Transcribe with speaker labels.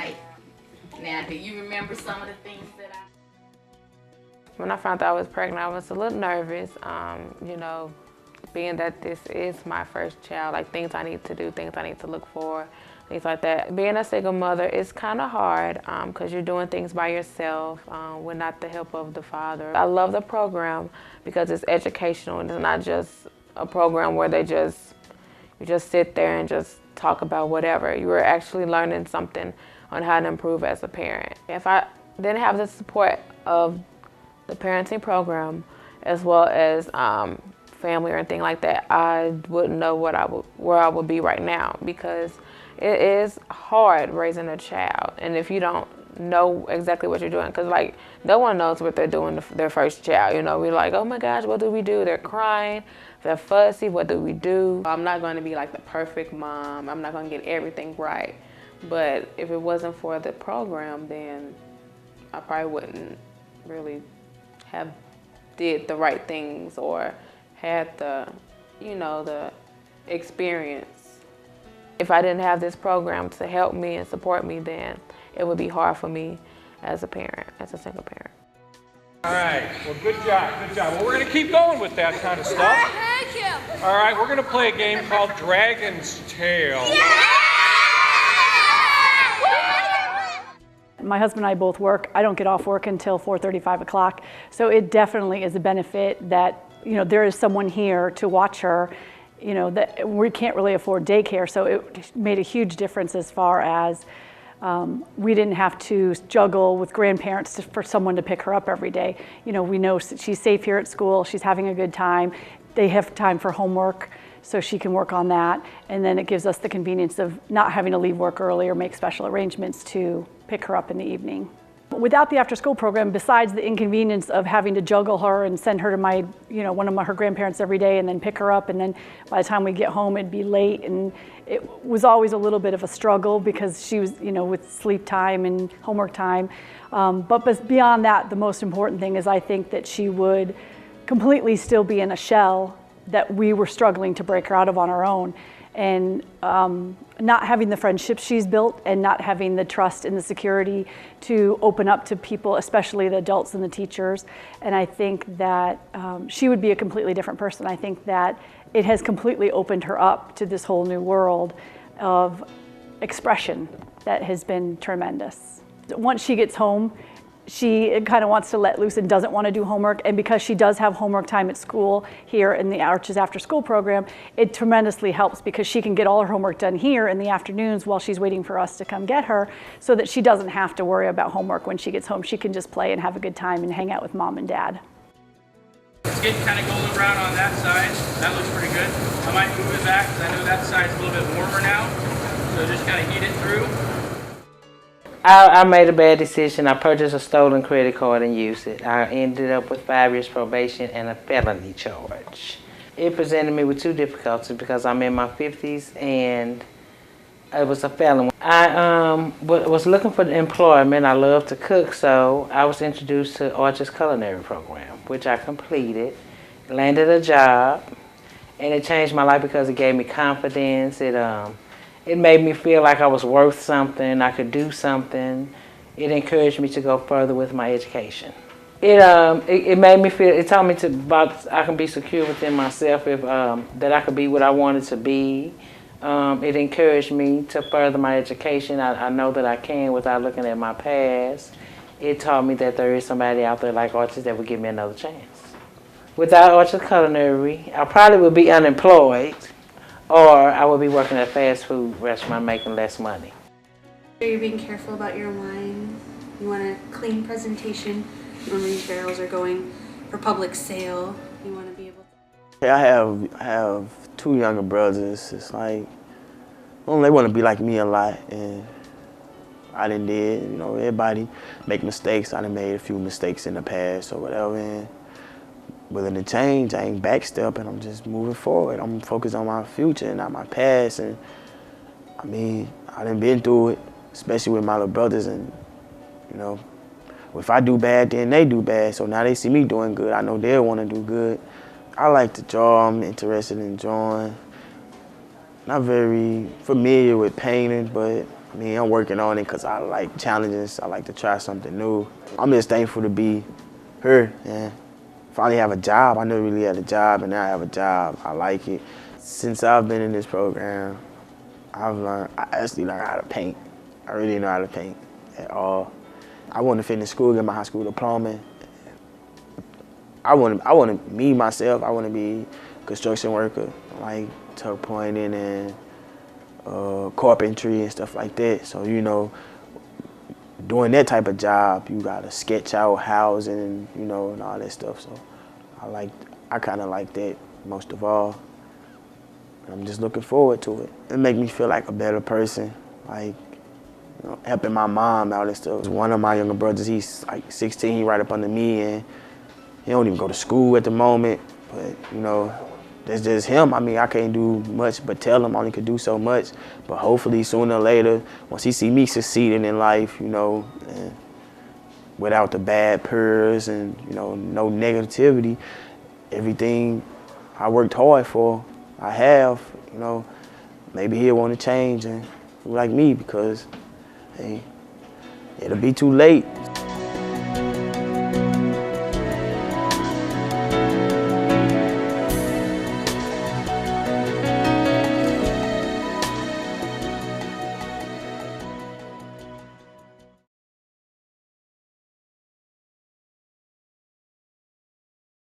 Speaker 1: right. Now, do you remember some of the things that I...
Speaker 2: When I found out I was pregnant, I was a little nervous, being that this is my first child, like things I need to do, things I need to look for, things like that. Being a single mother is kind of hard because you're doing things by yourself without the help of the father. I love the program because it's educational and it's not just a program where you just sit there and just talk about whatever. You are actually learning something on how to improve as a parent. If I didn't have the support of the parenting program as well as family or anything like that, I wouldn't know where I would be right now, because it is hard raising a child. And if you don't know exactly what you're doing, because like no one knows what they're doing their first child, we're like, oh my gosh, what do we do? They're crying, they're fussy, what do we do? I'm not going to be like the perfect mom, I'm not going to get everything right, but if it wasn't for the program, then I probably wouldn't really have did the right things or had the experience. If I didn't have this program to help me and support me, then it would be hard for me as a parent, as a single parent.
Speaker 3: All right, well, good job, good job. Well, we're going to keep going with that kind of stuff.
Speaker 4: Thank you.
Speaker 3: All right, we're going to play a game called Dragon's Tail.
Speaker 5: My husband and I both work. I don't get off work until 4:30, 5 o'clock. So it definitely is a benefit that, there is someone here to watch her. That we can't really afford daycare, so it made a huge difference as far as we didn't have to juggle with grandparents for someone to pick her up every day. We know she's safe here at school, she's having a good time. They have time for homework, so she can work on that. And then it gives us the convenience of not having to leave work early or make special arrangements to pick her up in the evening. Without the after-school program, besides the inconvenience of having to juggle her and send her to one of her grandparents every day and then pick her up, and then by the time we get home it'd be late, and it was always a little bit of a struggle because she was, with sleep time and homework time. But beyond that, the most important thing is I think that she would completely still be in a shell that we were struggling to break her out of on our own. And not having the friendships she's built and not having the trust and the security to open up to people, especially the adults and the teachers. And I think that she would be a completely different person. I think that it has completely opened her up to this whole new world of expression that has been tremendous. Once she gets home, she kind of wants to let loose and doesn't want to do homework. And because she does have homework time at school here in the ARCHS after school program, it tremendously helps because she can get all her homework done here in the afternoons while she's waiting for us to come get her, so that she doesn't have to worry about homework when she gets home. She can just play and have a good time and hang out with mom and dad.
Speaker 6: It's getting kind of golden brown on that side. That looks pretty good. I might move it back because I know that side's a little bit warmer now. So just kind of heat it through.
Speaker 7: I made a bad decision. I purchased a stolen credit card and used it. I ended up with 5 years probation and a felony charge. It presented me with 2 difficulties because I'm in my 50s and it was a felony. I was looking for employment. I love to cook, so I was introduced to ARCHS culinary program, which I completed, landed a job, and it changed my life because it gave me confidence. It made me feel like I was worth something, I could do something. It encouraged me to go further with my education. It made me feel, it taught me I can be secure within myself, that I could be what I wanted to be. It encouraged me to further my education. I know that I can without looking at my past. It taught me that there is somebody out there like ARCHS that would give me another chance. Without ARCHS Culinary, I probably would be unemployed, or I would be working at a fast food restaurant making less money.
Speaker 4: You're being careful about your wine. You want a clean presentation. When these barrels are going for public sale, you want to be able to...
Speaker 8: I have 2 younger brothers. It's like, well, they want to be like me a lot, and I done did. Everybody make mistakes. I done made a few mistakes in the past or whatever, and willing to change. I ain't backstepping. I'm just moving forward. I'm focused on my future and not my past. And I mean, I done been through it, especially with my little brothers. And if I do bad, then they do bad. So now they see me doing good. I know they'll want to do good. I like to draw. I'm interested in drawing. Not very familiar with painting, but I mean, I'm working on it because I like challenges. I like to try something new. I'm just thankful to be here and finally have a job. I never really had a job, and now I have a job. I like it. Since I've been in this program, I actually learned how to paint. I really know how to paint at all. I want to finish school, get my high school diploma. I want to me, myself, I want to be a construction worker, like tuck pointing and carpentry and stuff like that. So, you know, doing that type of job, you gotta sketch out housing, you know, and all that stuff. So I kind of like that most of all. I'm just looking forward to it. It makes me feel like a better person, like, you know, helping my mom out and stuff. One of my younger brothers, he's like 16, he right up under me, and he don't even go to school at the moment, but, you know, that's just him. I mean, I can't do much but tell him I only could do so much, but hopefully sooner or later, once he see me succeeding in life, you know, and without the bad peers and, you know, no negativity, everything I worked hard for, I have, you know, maybe he'll want to change and like me, because, hey, it'll be too late.